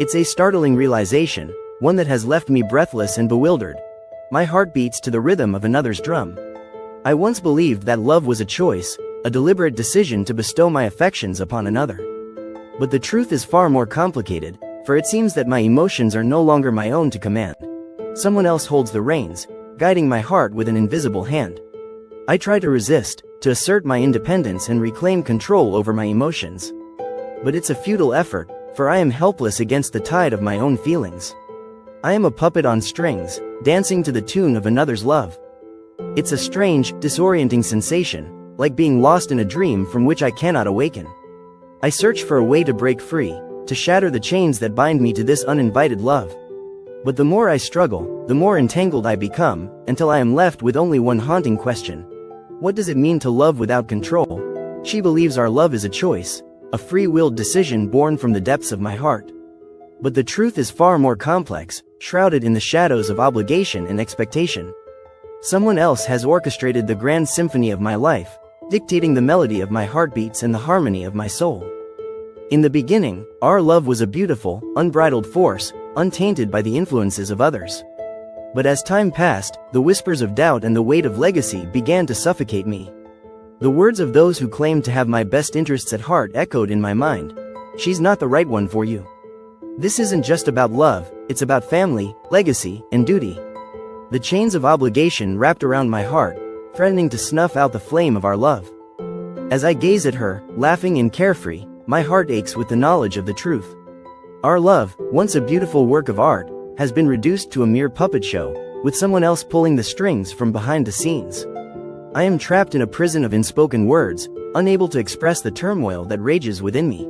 It's a startling realization, one that has left me breathless and bewildered. My heart beats to the rhythm of another's drum. I once believed that love was a choice, a deliberate decision to bestow my affections upon another. But the truth is far more complicated, for it seems that my emotions are no longer my own to command. Someone else holds the reins, guiding my heart with an invisible hand. I try to resist, to assert my independence and reclaim control over my emotions. But it's a futile effort, for I am helpless against the tide of my own feelings. I am a puppet on strings, dancing to the tune of another's love. It's a strange, disorienting sensation, like being lost in a dream from which I cannot awaken. I search for a way to break free, to shatter the chains that bind me to this uninvited love. But the more I struggle, the more entangled I become, until I am left with only one haunting question. What does it mean to love without control? She believes our love is a choice, a free-willed decision born from the depths of my heart. But the truth is far more complex, shrouded in the shadows of obligation and expectation. Someone else has orchestrated the grand symphony of my life, dictating the melody of my heartbeats and the harmony of my soul. In the beginning, our love was a beautiful, unbridled force, untainted by the influences of others. But as time passed, the whispers of doubt and the weight of legacy began to suffocate me. The words of those who claimed to have my best interests at heart echoed in my mind. She's not the right one for you. This isn't just about love, it's about family, legacy, and duty. The chains of obligation wrapped around my heart, threatening to snuff out the flame of our love. As I gaze at her, laughing and carefree, my heart aches with the knowledge of the truth. Our love, once a beautiful work of art, has been reduced to a mere puppet show, with someone else pulling the strings from behind the scenes. I am trapped in a prison of unspoken words, unable to express the turmoil that rages within me.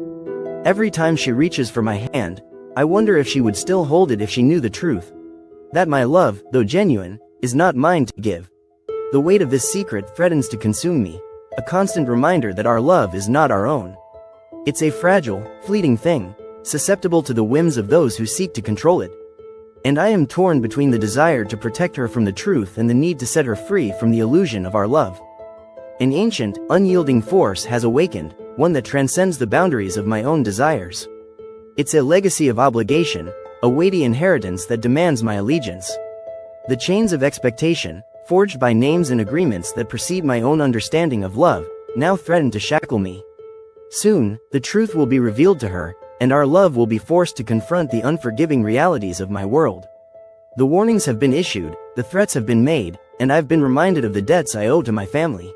Every time she reaches for my hand, I wonder if she would still hold it if she knew the truth. That my love, though genuine, is not mine to give. The weight of this secret threatens to consume me, a constant reminder that our love is not our own. It's a fragile, fleeting thing, susceptible to the whims of those who seek to control it. And I am torn between the desire to protect her from the truth and the need to set her free from the illusion of our love. An ancient, unyielding force has awakened, one that transcends the boundaries of my own desires. It's a legacy of obligation, a weighty inheritance that demands my allegiance. The chains of expectation, forged by names and agreements that precede my own understanding of love, now threaten to shackle me. Soon, the truth will be revealed to her, and our love will be forced to confront the unforgiving realities of my world. The warnings have been issued, the threats have been made, and I've been reminded of the debts I owe to my family.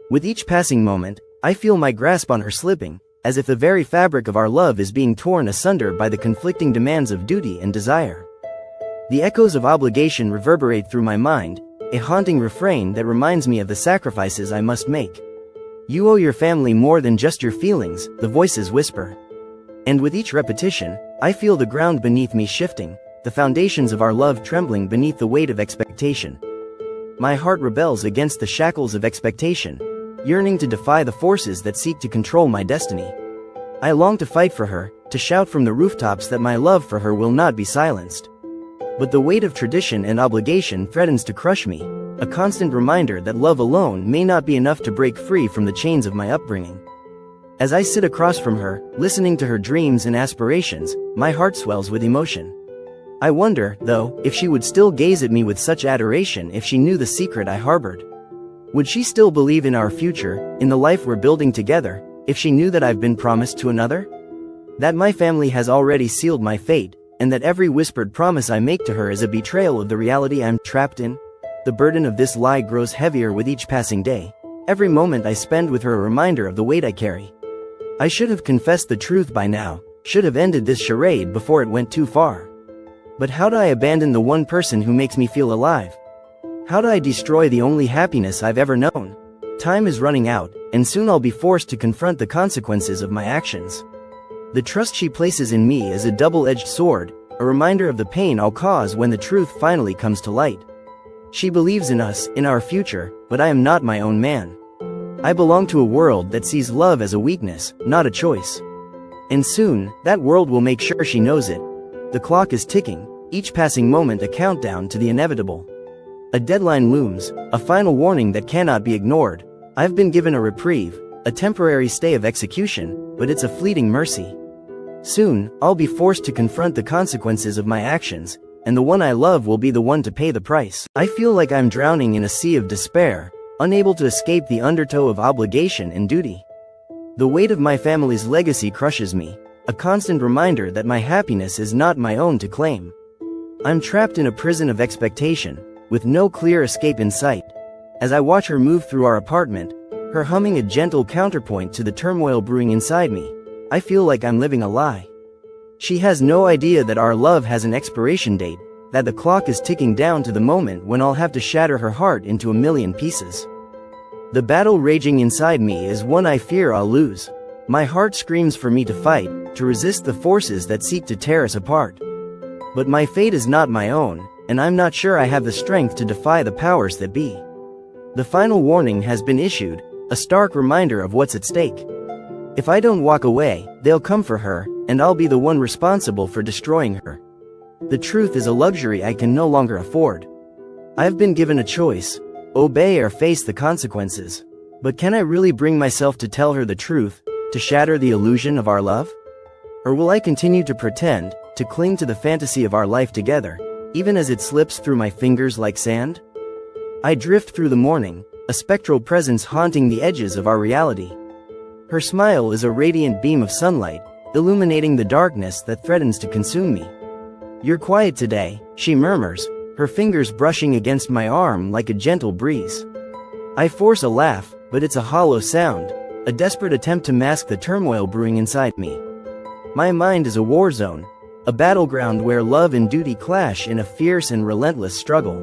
With each passing moment, I feel my grasp on her slipping, as if the very fabric of our love is being torn asunder by the conflicting demands of duty and desire. The echoes of obligation reverberate through my mind, a haunting refrain that reminds me of the sacrifices I must make. You owe your family more than just your feelings, the voices whisper. And with each repetition, I feel the ground beneath me shifting, the foundations of our love trembling beneath the weight of expectation. My heart rebels against the shackles of expectation, yearning to defy the forces that seek to control my destiny. I long to fight for her, to shout from the rooftops that my love for her will not be silenced. But the weight of tradition and obligation threatens to crush me, a constant reminder that love alone may not be enough to break free from the chains of my upbringing. As I sit across from her, listening to her dreams and aspirations, my heart swells with emotion. I wonder, though, if she would still gaze at me with such adoration if she knew the secret I harbored. Would she still believe in our future, in the life we're building together, if she knew that I've been promised to another? That my family has already sealed my fate, and that every whispered promise I make to her is a betrayal of the reality I'm trapped in? The burden of this lie grows heavier with each passing day. Every moment I spend with her a reminder of the weight I carry. I should have confessed the truth by now, should have ended this charade before it went too far. But how do I abandon the one person who makes me feel alive? How do I destroy the only happiness I've ever known? Time is running out, and soon I'll be forced to confront the consequences of my actions. The trust she places in me is a double-edged sword, a reminder of the pain I'll cause when the truth finally comes to light. She believes in us, in our future, but I am not my own man. I belong to a world that sees love as a weakness, not a choice. And soon, that world will make sure she knows it. The clock is ticking, each passing moment a countdown to the inevitable. A deadline looms, a final warning that cannot be ignored. I've been given a reprieve, a temporary stay of execution, but it's a fleeting mercy. Soon, I'll be forced to confront the consequences of my actions, and the one I love will be the one to pay the price. I feel like I'm drowning in a sea of despair, unable to escape the undertow of obligation and duty. The weight of my family's legacy crushes me, a constant reminder that my happiness is not my own to claim. I'm trapped in a prison of expectation, with no clear escape in sight. As I watch her move through our apartment, her humming a gentle counterpoint to the turmoil brewing inside me, I feel like I'm living a lie. She has no idea that our love has an expiration date, that the clock is ticking down to the moment when I'll have to shatter her heart into a million pieces. The battle raging inside me is one I fear I'll lose. My heart screams for me to fight, to resist the forces that seek to tear us apart. But my fate is not my own, and I'm not sure I have the strength to defy the powers that be. The final warning has been issued, a stark reminder of what's at stake. If I don't walk away, they'll come for her, and I'll be the one responsible for destroying her. The truth is a luxury I can no longer afford. I've been given a choice: obey or face the consequences. But can I really bring myself to tell her the truth, to shatter the illusion of our love? Or will I continue to pretend, to cling to the fantasy of our life together, even as it slips through my fingers like sand? I drift through the morning, a spectral presence haunting the edges of our reality. Her smile is a radiant beam of sunlight, illuminating the darkness that threatens to consume me. "You're quiet today," she murmurs, her fingers brushing against my arm like a gentle breeze. I force a laugh, but it's a hollow sound, a desperate attempt to mask the turmoil brewing inside me. My mind is a war zone, a battleground where love and duty clash in a fierce and relentless struggle.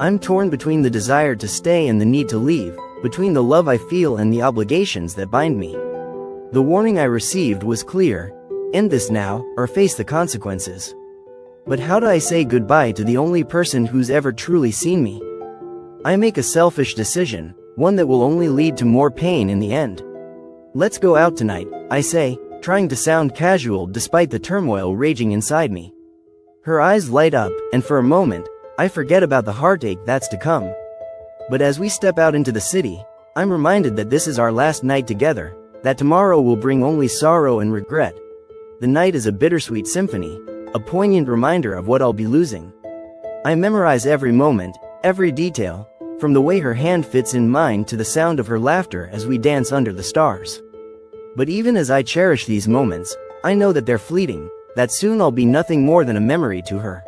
I'm torn between the desire to stay and the need to leave, between the love I feel and the obligations that bind me. The warning I received was clear: end this now, or face the consequences. But how do I say goodbye to the only person who's ever truly seen me? I make a selfish decision, one that will only lead to more pain in the end. "Let's go out tonight," I say, trying to sound casual despite the turmoil raging inside me. Her eyes light up, and for a moment, I forget about the heartache that's to come. But as we step out into the city, I'm reminded that this is our last night together, that tomorrow will bring only sorrow and regret. The night is a bittersweet symphony, a poignant reminder of what I'll be losing. I memorize every moment, every detail, from the way her hand fits in mine to the sound of her laughter as we dance under the stars. But even as I cherish these moments, I know that they're fleeting, that soon I'll be nothing more than a memory to her.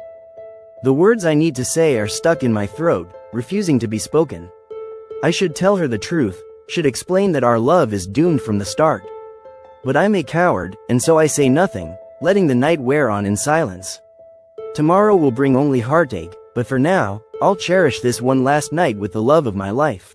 The words I need to say are stuck in my throat, refusing to be spoken. I should tell her the truth, should explain that our love is doomed from the start. But I'm a coward, and so I say nothing, letting the night wear on in silence. Tomorrow will bring only heartache, but for now, I'll cherish this one last night with the love of my life.